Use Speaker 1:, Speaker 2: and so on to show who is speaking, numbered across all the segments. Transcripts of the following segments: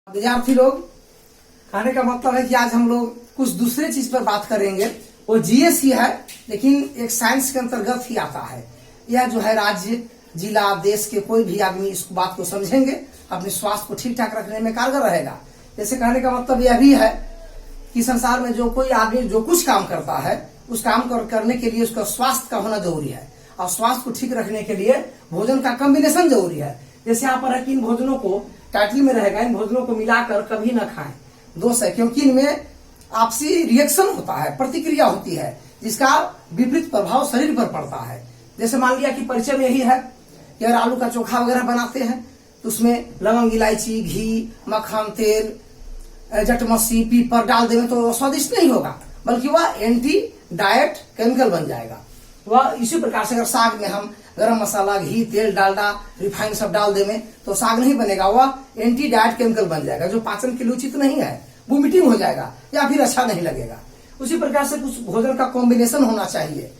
Speaker 1: विद्यार्थी लोग, कहने का मतलब है कि आज हम लोग कुछ दूसरे चीज पर बात करेंगे। वो जीएस ही है, लेकिन एक साइंस के अंतर्गत ही आता है। यह जो है राज्य, जिला, देश के कोई भी आदमी इस बात को समझेंगे, अपने स्वास्थ्य को ठीक ठाक रखने में कारगर रहेगा। जैसे कहने का मतलब यह भी है कि संसार में जो कोई आदमी जो कुछ काम करता है, उस काम को करने के लिए उसका स्वास्थ्य का होना जरूरी है, और स्वास्थ्य को ठीक रखने के लिए भोजन का कॉम्बिनेशन जरूरी है। जैसे यहाँ पर है कि इन भोजनों को टाइटल में रहेगा, इन भोजनों को मिलाकर कभी न खाएं। दोष है, क्योंकि इनमें आपसी रिएक्शन होता है, प्रतिक्रिया होती है, जिसका विपरीत प्रभाव शरीर पर पड़ता है। जैसे मान लिया कि परिचय में यही है कि अगर आलू का चोखा वगैरह बनाते हैं तो उसमें लवंग, इलायची, घी, मक्खन, तेल, जटमस्सी, पीपर डाल देंगे तो स्वादिष्ट नहीं होगा, बल्कि वह एंटी डाइट केमिकल बन जाएगा। वह इसी प्रकार से अगर साग में हम गरम मसाला, घी, तेल, डालडा, रिफाइन सब डाल देंगे तो साग नहीं बनेगा, वह एंटी डाइट केमिकल बन जाएगा, जो पाचन के लिए उचित नहीं है, वोमिटिंग हो जाएगा या फिर अच्छा नहीं लगेगा। उसी प्रकार से कुछ भोजन का कॉम्बिनेशन होना चाहिए।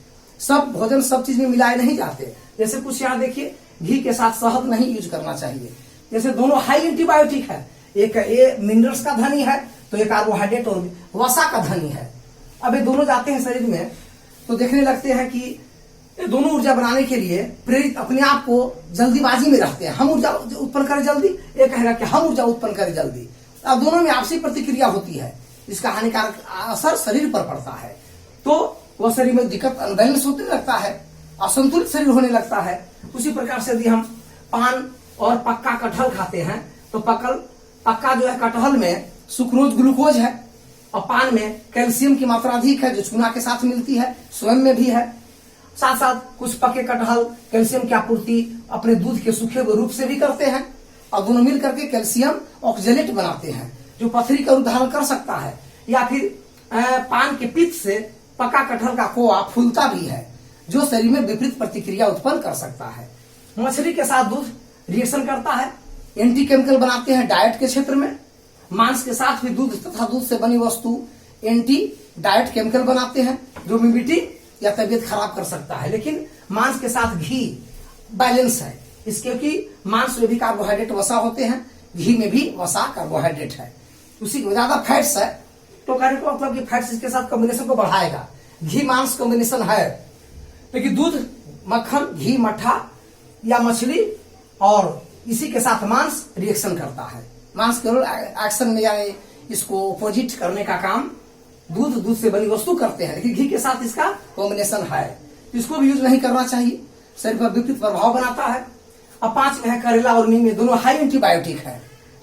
Speaker 1: सब भोजन सब चीज में मिलाए नहीं जाते। जैसे कुछ यहाँ देखिए, घी के साथ शहद नहीं यूज करना चाहिए। जैसे दोनों हाई एंटीबायोटिक है, एक ये मिनरल्स का धनी है तो ये कार्बोहाइड्रेट और वसा का धनी है। अब ये दोनों जाते हैं शरीर में तो देखने लगते हैं कि ये दोनों ऊर्जा बनाने के लिए प्रेरित अपने आप को जल्दीबाजी में रहते हैं। हम ऊर्जा उत्पन्न करें जल्दी, ये कहेगा कि हम ऊर्जा उत्पन्न करें जल्दी। अब दोनों में आपसी प्रतिक्रिया होती है, इसका हानिकारक असर शरीर पर पड़ता है। तो वह शरीर में दिक्कत, अनबैलेंस होने लगता है, असंतुलित शरीर होने लगता है। उसी प्रकार से यदि हम पान और पक्का कटहल खाते हैं तो पक्का जो है कटहल में सुक्रोज, ग्लूकोज है, और पान में कैल्शियम की मात्रा अधिक है, जो चूना के साथ मिलती है, स्वयं में भी है। साथ साथ कुछ पके कटहल कैल्शियम की आपूर्ति अपने दूध के सूखे हुए रूप से भी करते हैं, और दोनों मिलकर के कैल्शियम ऑक्जेलेट बनाते हैं, जो पथरी का उदाहरण कर सकता है। या फिर पान के पित्त से पका कटहल का कोआ फूलता भी है, जो शरीर में विपरीत प्रतिक्रिया उत्पन्न कर सकता है। मछली के साथ दूध रिएक्शन करता है, एंटी केमिकल बनाते हैं डाइट के क्षेत्र में। मांस के साथ भी दूध तथा दूध से बनी वस्तु एंटी डाइट केमिकल बनाते हैं, जो इम्यूनिटी या तबियत खराब कर सकता है। लेकिन मांस के साथ घी बैलेंस है, इसके क्योंकि मांस में भी कार्बोहाइड्रेट वसा होते हैं, घी में भी वसा कार्बोहाइड्रेट है, उसी में ज्यादा फैट्स है। तो कहने का मतलब कि फैट्स इसके साथ कॉम्बिनेशन को बढ़ाएगा। घी मांस कॉम्बिनेशन है, लेकिन दूध, मक्खन, घी, मट्ठा या मछली और इसी के साथ मांस रिएक्शन करता है। मांस केवल एक्शन में यानी इसको अपोजिट करने का काम दूध से बनी वस्तु करते हैं, लेकिन घी के साथ इसका कॉम्बिनेशन है, इसको भी यूज नहीं करना चाहिए, शरीर पर विपरीत प्रभाव बनाता है। अब 5 में है करेला और नीम, में दोनों हाई एंटीबायोटिक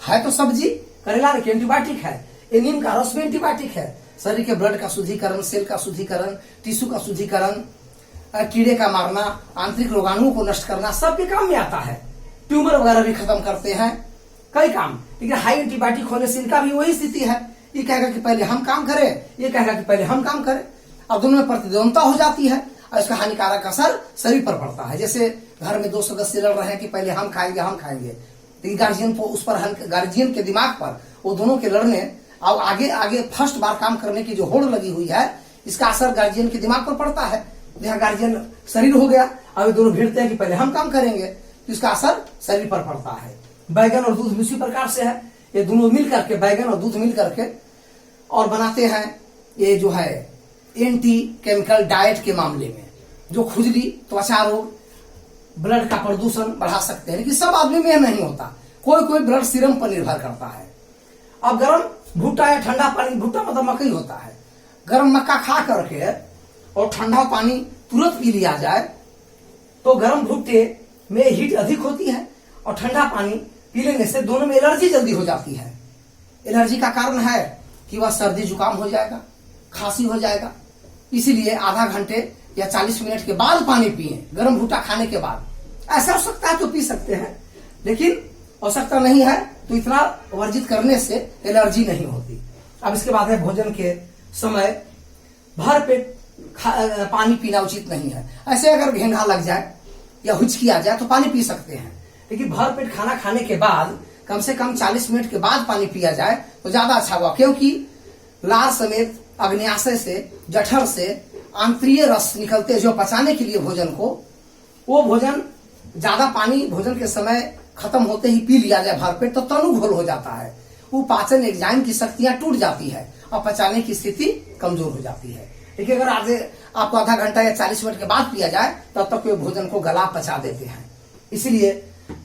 Speaker 1: है तो सब्जी करेला लेकिन एंटीबायोटिक है। ये नीम का रस भी एंटीबायोटिक है, शरीर के ब्लड का शुद्धिकरण, सेल का शुद्धिकरण, टिश्यू का शुद्धिकरण, कीड़े का मारना, आंतरिक रोगाणुओं को नष्ट करना, सबके काम में आता है। ट्यूमर वगैरह भी खत्म करते हैं, कई काम। लेकिन हाई एंटीबायोटिक होने से इनका भी वही स्थिति है, ये कहेगा कि पहले हम काम करें, ये कहेगा कि पहले हम काम करें। अब दोनों में प्रतिद्वंदता हो जाती है और इसका हानिकारक असर शरीर पर पड़ता है। जैसे घर में 2 सदस्य लड़ रहे हैं कि पहले हम खाएंगे, लेकिन गार्जियन को उस पर, गार्जियन के दिमाग पर वो दोनों के लड़ने और आगे फर्स्ट बार काम करने की जो होड़ लगी हुई है, इसका असर गार्जियन के दिमाग पर पड़ता है। जहाँ गार्जियन शरीर हो गया, अब ये दोनों भिड़ते हैं कि पहले हम काम करेंगे, तो इसका असर शरीर पर पड़ता है। बैगन और दूध उसी प्रकार से है, ये दोनों मिल करके, बैगन और दूध मिल करके और बनाते हैं ये जो है एंटी केमिकल डाइट के मामले में, जो खुजली, त्वचा रोग, ब्लड का प्रदूषण बढ़ा सकते हैं। लेकिन सब आदमी में नहीं होता, कोई ब्लड सीरम पर निर्भर करता है। अब गर्म भुट्टा या ठंडा पानी, भुट्टा मतलब मकई होता है, गर्म मक्का खा करके और ठंडा पानी तुरंत पी लिया जाए तो गर्म भुट्टे में हीट अधिक होती है, और ठंडा पानी पी लेने से दोनों में एलर्जी जल्दी हो जाती है। एलर्जी का कारण है कि वह सर्दी जुकाम हो जाएगा, खांसी हो जाएगा। इसीलिए आधा घंटे या 40 मिनट के बाद पानी पिए, गर्म भुट्टा खाने के बाद। ऐसा हो सकता है तो पी सकते हैं, लेकिन आवश्यकता नहीं है तो इतना वर्जित करने से एलर्जी नहीं होती। अब इसके बाद है भोजन के समय भर पेट पानी पीना उचित नहीं है। ऐसे अगर घेंघा लग जाए या हुचकी आ जाए तो पानी पी सकते हैं, लेकिन भर पेट खाना खाने के बाद कम से कम 40 मिनट के बाद पानी पिया जाए तो ज्यादा अच्छा हुआ, क्योंकि लार समेत अग्न्याशय से, जठर से आंतरीय रस निकलते जो पचाने के लिए भोजन को, वो भोजन ज्यादा पानी भोजन के समय खत्म होते ही पी लिया जाए भरपेट तो तनु घोल हो जाता है, वो पाचन एंजाइम की शक्तियां टूट जाती है और पचाने की स्थिति कमजोर हो जाती है। देखिए अगर आज आपको आधा घंटा या 40 मिनट के बाद पिया जाए तब तक वे भोजन को गला पचा देते हैं। इसीलिए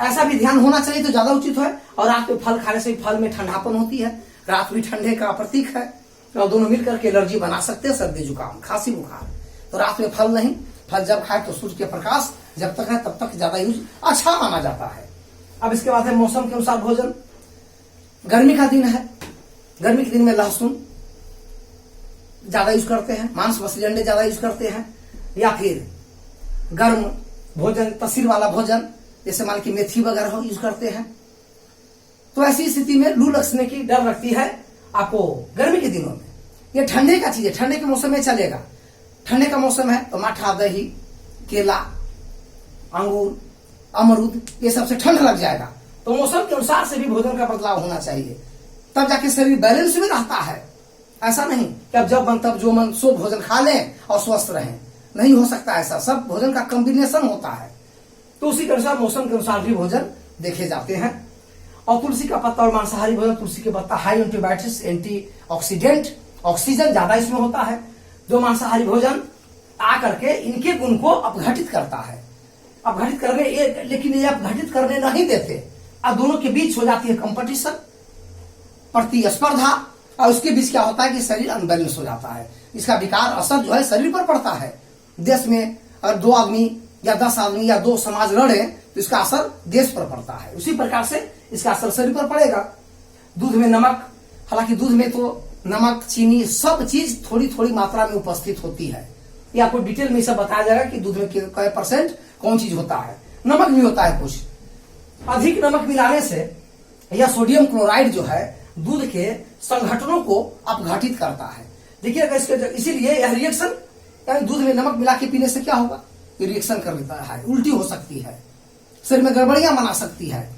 Speaker 1: ऐसा भी ध्यान होना चाहिए तो ज्यादा उचित है। और रात में फल खाने से फल में ठंडापन होती है, रात भी ठंडे का प्रतीक है और दोनों मिलकर के एलर्जी बना सकते हैं, सर्दी जुकाम खांसी बुखार। तो रात में फल नहीं, फल जब खाए तो सूर्य के प्रकाश जब तक है तब तक ज्यादा यूज अच्छा माना जाता है। अब इसके बाद है मौसम के अनुसार भोजन। गर्मी का दिन है, गर्मी के दिन में लहसुन ज्यादा यूज करते हैं, मांस मछली अंडे ज्यादा यूज करते हैं, या फिर गर्म भोजन तसीर वाला भोजन जैसे मान की मेथी वगैरह यूज करते हैं। तो ऐसी स्थिति में लू लगने की डर लगती है आपको गर्मी के दिनों में। ये ठंडे का चीज है, ठंडे के मौसम में चलेगा। ठंडे का मौसम है तो माठा, दही, केला, अंगूर, अमरूद ये सबसे ठंड लग जाएगा। तो मौसम के अनुसार से भी भोजन का बदलाव होना चाहिए, तब जाके शरीर बैलेंस में रहता है। ऐसा नहीं कि अब जब मन तब जो मन सो भोजन खा लें और स्वस्थ रहें, नहीं हो सकता ऐसा। सब भोजन का कॉम्बिनेशन होता है। तो उसी के अनुसार मौसम के अनुसार भी भोजन देखे जाते हैं। और तुलसी का पत्ता और मांसाहारी भोजन, तुलसी के पत्ता हाई एंटीबायोटिक्स, एंटीऑक्सीडेंट, ऑक्सीजन ज्यादा इसमें होता है। जो मांसाहारी भोजन आकर के इनके गुण को अपघटित करता है, अपघटित करने, लेकिन ये अपघटित करने नहीं देते। और दोनों के बीच हो जाती है कंपटीशन, प्रतिस्पर्धा, और उसके बीच क्या होता है कि शरीर अनबैलेंस हो जाता है। इसका विकार असर जो है शरीर पर पड़ता है। देश में अगर 2 आदमी या 10 आदमी या 2 समाज लड़े तो इसका असर देश पर पड़ता है, उसी प्रकार से इसका असर शरीर पर पड़ेगा। दूध में नमक, हालांकि दूध में तो नमक, चीनी सब चीज थोड़ी थोड़ी मात्रा में उपस्थित होती है। ये आपको डिटेल में सब बताया जाएगा कि दूध में कै % कौन चीज होता है। नमक भी होता है कुछ। अधिक नमक मिलाने से या सोडियम क्लोराइड जो है दूध के संगठनों को अपघटित करता है। देखिए अगर इसके इसीलिए यह रिएक्शन, यानी दूध में नमक मिला के पीने से क्या होगा, रिएक्शन कर लेता है, उल्टी हो सकती है, शरीर में गड़बड़ियां बना सकती है,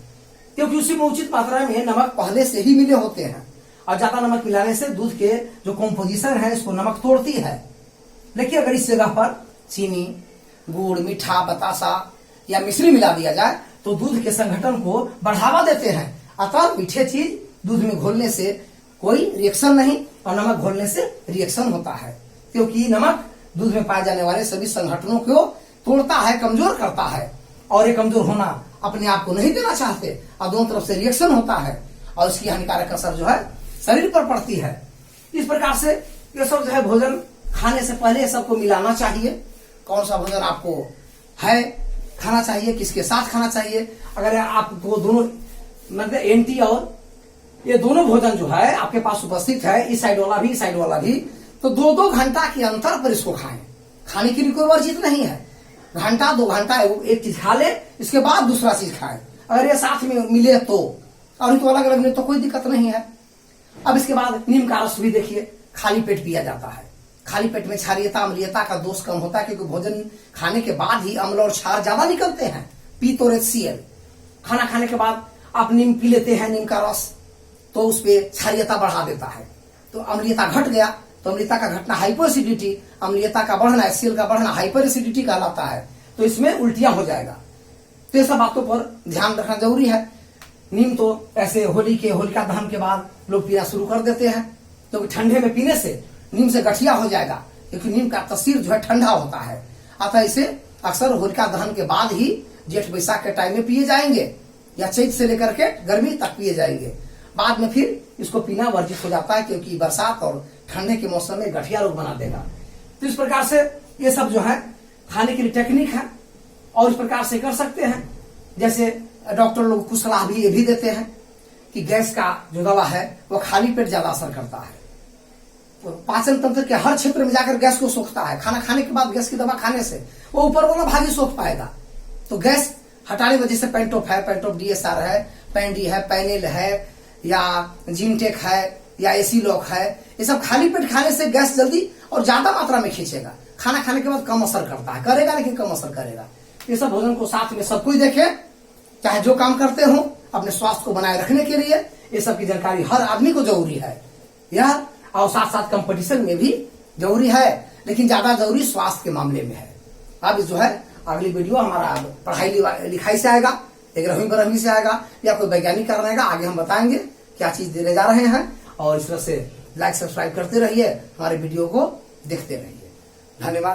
Speaker 1: क्योंकि उसी में उचित मात्रा में नमक पहले से ही मिले होते हैं। और ज्यादा नमक मिलाने से दूध के जो कॉम्पोजिशन है इसको नमक तोड़ती है। लेकिन अगर इस जगह पर चीनी, गुड़, मीठा, बतासा या मिश्री मिला दिया जाए तो दूध के संगठन को बढ़ावा देते हैं। अतः मीठे चीज दूध में घोलने से कोई रिएक्शन नहीं और नमक घोलने से रिएक्शन होता है, क्योंकि नमक दूध में पाए जाने वाले सभी संगठनों को तोड़ता है, कमजोर करता है। और ये कमजोर होना अपने आप को नहीं देना चाहते और दोनों तरफ से रिएक्शन होता है और इसकी हानिकारक असर जो है शरीर पर पड़ती है। इस प्रकार से ये सब जो है भोजन खाने से पहले ये सबको मिलाना चाहिए। कौन सा भोजन आपको है खाना चाहिए, किसके साथ खाना चाहिए। अगर आपको दोनों मतलब एंटी और ये दोनों भोजन जो है आपके पास उपस्थित है, इस साइड वाला भी, इस साइड वाला भी, तो 2-2 घंटा के अंतर पर इसको खाएं। खाने की कोई वर्जित नहीं है। घंटा 2 घंटा एक चीज खा ले, इसके बाद दूसरा चीज खाए। अगर ये साथ में मिले तो, और तो अलग अलग मिले तो कोई दिक्कत नहीं है। अब इसके बाद नीम का रस भी देखिए खाली पेट पिया जाता है। खाली पेट में क्षारीयता, अम्लीयता का दोष कम होता है, क्योंकि भोजन खाने के बाद ही अम्ल और क्षार ज्यादा निकलते हैं, पीत और HCl। खाना खाने के बाद आप नीम पी लेते हैं, नीम का रस, तो उस पर क्षारीयता बढ़ा देता है। तो अम्लीयता घट गया, तो अम्लीयता का घटना हाइपोएसिडिटी, अम्लीयता का बढ़ना, HCl का बढ़ना हाइपर एसिडिटी कहलाता है। तो इसमें उल्टियां हो जाएगा। तो ये सब बातों पर ध्यान रखना जरूरी है। नीम तो ऐसे होलिका दहन के बाद लोग पीना शुरू कर देते हैं, क्योंकि ठंडे में पीने से नीम से गठिया हो जाएगा, क्योंकि नीम का तसीर जो है ठंडा होता है। अतः इसे अक्सर होलिका दहन के बाद ही जेठ बैसाख के टाइम में पिए जाएंगे, या चैत से लेकर के गर्मी तक पिए जाएंगे। बाद में फिर इसको पीना वर्जित हो जाता है, क्योंकि बरसात और ठंडे के मौसम में गठिया रोग बना देगा। तो इस प्रकार से ये सब जो है खाने के लिए टेक्निक है, और इस प्रकार से कर सकते हैं। जैसे डॉक्टर लोग कुछ सलाह भी ये भी देते हैं कि गैस का जो दवा है वो खाली पेट ज्यादा असर करता है। तो पाचन तंत्र के हर क्षेत्र में जाकर गैस को सोखता है। खाना खाने के बाद गैस की दवा खाने से वो ऊपर वाला भाग ही सोख पाएगा। तो गैस हटाने वजह से पेंटोप है, पेंटोप DSR है, पैंडी है, पैनिल है, या जिमटेक है, या एसी लॉक है, ये सब खाली पेट खाने से गैस जल्दी और ज्यादा मात्रा में खींचेगा। खाना खाने के बाद कम असर करता है, करेगा लेकिन कम असर करेगा। ये सब भोजन को साथ में सब कोई देखे, चाहे जो काम करते हो अपने स्वास्थ्य को बनाए रखने के लिए ये सब की जानकारी हर आदमी को जरूरी है। यह और साथ साथ कंपटीशन में भी जरूरी है, लेकिन ज्यादा जरूरी स्वास्थ्य के मामले में है। अब जो है अगली वीडियो हमारा पढ़ाई लिखाई से आएगा, 11वीं 12वीं से आएगा, या कोई वैज्ञानिक कारण आएगा, आगे हम बताएंगे। क्या चीज देने जा रहे हैं, और इस तरह से लाइक सब्सक्राइब करते रहिए, हमारे वीडियो को देखते रहिए। धन्यवाद।